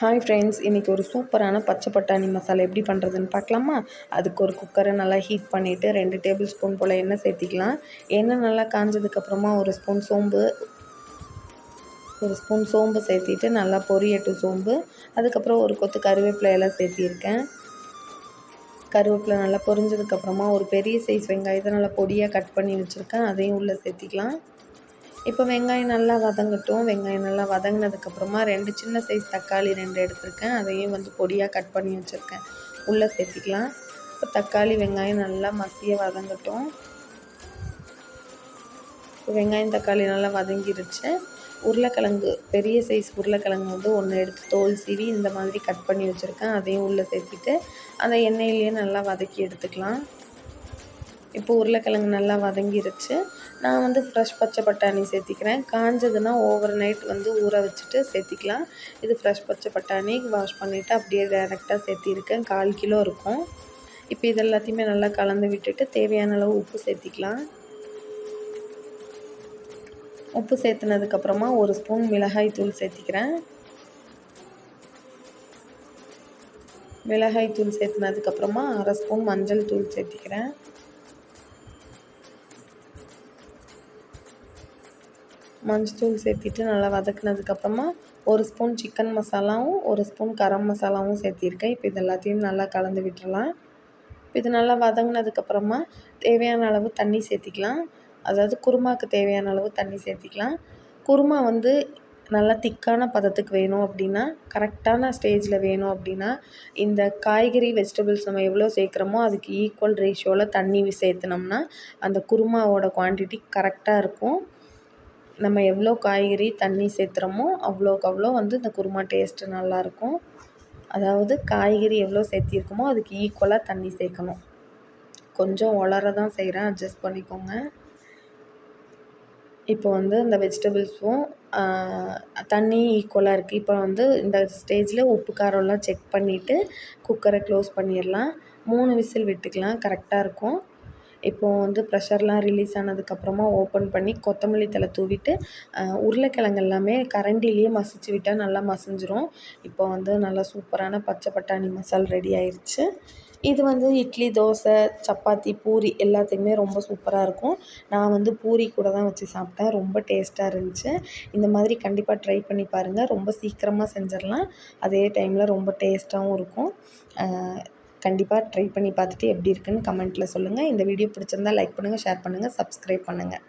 Hi friends, இன்றைக்கி ஒரு சூப்பரான பச்சை பட்டாணி மசாலா எப்படி பண்ணுறதுன்னு பார்க்கலாமா? அதுக்கு ஒரு குக்கரை நல்லா ஹீட் பண்ணிவிட்டு 2 டேபிள் ஸ்பூன் போல் எண்ணெய் சேர்த்திக்கலாம். எண்ணெய் நல்லா காஞ்சதுக்கப்புறமா ஒரு ஸ்பூன் சோம்பு சேர்த்திட்டு நல்லா பொரியட்டும் சோம்பு. அதுக்கப்புறம் ஒரு கொத்து கருவேப்பிலை எல்லாம் சேர்த்திருக்கேன். கருவேப்பிலை நல்லா பொரிஞ்சதுக்கப்புறமா ஒரு பெரிய சைஸ் வெங்காயத்தை நல்லா பொடியாக கட் பண்ணி வச்சுருக்கேன், அதையும் உள்ளே சேர்த்திக்கலாம். இப்போ வெங்காயம் நல்லா வதங்கட்டும். வெங்காயம் நல்லா வதங்கினதுக்கப்புறமா 2 சின்ன சைஸ் தக்காளி 2 எடுத்திருக்கேன், அதையும் பொடியாக கட் பண்ணி வச்சுருக்கேன், உள்ளே சேர்த்திக்கலாம். இப்போ தக்காளி வெங்காயம் நல்லா மசிய வதங்கட்டும். வெங்காயம் தக்காளி நல்லா வதங்கிடுச்சு. உருளைக்கிழங்கு பெரிய சைஸ் உருளைக்கிழங்கு 1 எடுத்து தோல் சீவி இந்த மாதிரி கட் பண்ணி வச்சுருக்கேன், அதையும் உள்ளே சேர்த்திட்டு அந்த எண்ணெயிலேயே நல்லா வதக்கி எடுத்துக்கலாம். இப்போ உருளைக்கிழங்கு நல்லா வதங்கிருச்சு. நான் ஃப்ரெஷ் பச்சை பட்டாணி சேர்த்திக்கிறேன். காஞ்சதுன்னா ஓவர் நைட் ஊற வச்சுட்டு சேர்த்திக்கலாம். இது ஃப்ரெஷ் பச்சை பட்டாணி வாஷ் பண்ணிவிட்டு அப்படியே டேரெக்டாக சேர்த்திருக்கேன். 1/4 கிலோ இருக்கும். இப்போ இது எல்லாத்தையுமே நல்லா கலந்து விட்டுட்டு தேவையான அளவு உப்பு சேர்த்திக்கலாம். உப்பு சேர்த்துனதுக்கப்புறமா 1 ஸ்பூன் மிளகாய் தூள் சேர்த்திக்கிறேன். மிளகாய் தூள் சேர்த்துனதுக்கப்புறமா 1/2 ஸ்பூன் மஞ்சள் தூள் சேர்த்திக்கிறேன். மஞ்சத்தூள் சேர்த்திட்டு நல்லா வதக்குனதுக்கப்புறமா 1 ஸ்பூன் சிக்கன் மசாலாவும் 1 ஸ்பூன் கரம் மசாலாவும் சேர்த்திருக்கேன். இப்போ இது எல்லாத்தையும் நல்லா கலந்து விட்டுறலாம். இது நல்லா வதங்கினதுக்கப்புறமா தேவையான அளவு தண்ணி சேர்த்திக்கலாம். அதாவது குருமாவுக்கு தேவையான அளவு தண்ணி சேர்த்திக்கலாம். குருமா நல்லா திக்கான பதத்துக்கு வேணும் அப்படின்னா, கரெக்டான ஸ்டேஜில் வேணும் அப்படின்னா, இந்த காய்கறி வெஜிடபிள்ஸ் நம்ம எவ்வளோ சேர்க்குறோமோ அதுக்கு ஈக்குவல் ரேஷியோவில் தண்ணி சேர்த்துனோம்னா அந்த குருமாவோட குவான்டிட்டி கரெக்டாக இருக்கும். நம்ம எவ்வளோ காய்கறி தண்ணி சேர்த்துறோமோ அவ்வளோக்கு அவ்வளோ இந்த குருமா டேஸ்ட்டு நல்லாயிருக்கும். அதாவது காய்கறி எவ்வளோ சேர்த்திருக்கோமோ அதுக்கு ஈக்குவலாக தண்ணி சேர்க்கணும். கொஞ்சம் உலர தான் செய்கிறேன், அட்ஜஸ்ட் பண்ணிக்கோங்க. இப்போ இந்த வெஜிடபிள்ஸும் தண்ணி ஈக்குவலாக இருக்குது. இப்போ இந்த ஸ்டேஜில் உப்பு காரம்லாம் செக் பண்ணிவிட்டு குக்கரை க்ளோஸ் பண்ணிடலாம். 3 விசில் விட்டுக்கலாம், கரெக்டாக இருக்கும். இப்போது ப்ரெஷர்லாம் ரிலீஸ் ஆனதுக்கப்புறமா ஓப்பன் பண்ணி கொத்தமல்லி தழை தூவிட்டு உருளைக்கிழங்கு எல்லாமே கரண்டிலேயே மசிச்சு விட்டால் நல்லா மசிஞ்சிரும். இப்போ நல்லா சூப்பரான பச்சை பட்டாணி மசால் ரெடி ஆயிடுச்சு. இது இட்லி, தோசை, சப்பாத்தி, பூரி எல்லாத்துக்குமே ரொம்ப சூப்பராக இருக்கும். நான் பூரி கூட தான் வச்சு சாப்பிட்டேன், ரொம்ப டேஸ்ட்டாக இருந்துச்சு. இந்த மாதிரி கண்டிப்பாக ட்ரை பண்ணி பாருங்கள். ரொம்ப சீக்கிரமாக செஞ்சிடலாம், அதே டைமில் ரொம்ப டேஸ்ட்டாகவும் இருக்கும். கண்டிப்பாக ட்ரை பண்ணி பார்த்துட்டு எப்படி இருக்குன்னு கமெண்ட்டில் சொல்லுங்கள். இந்த வீடியோ பிடிச்சிருந்தால் லைக் பண்ணுங்கள், ஷேர் பண்ணுங்கள், சப்ஸ்கிரைப் பண்ணுங்கள்.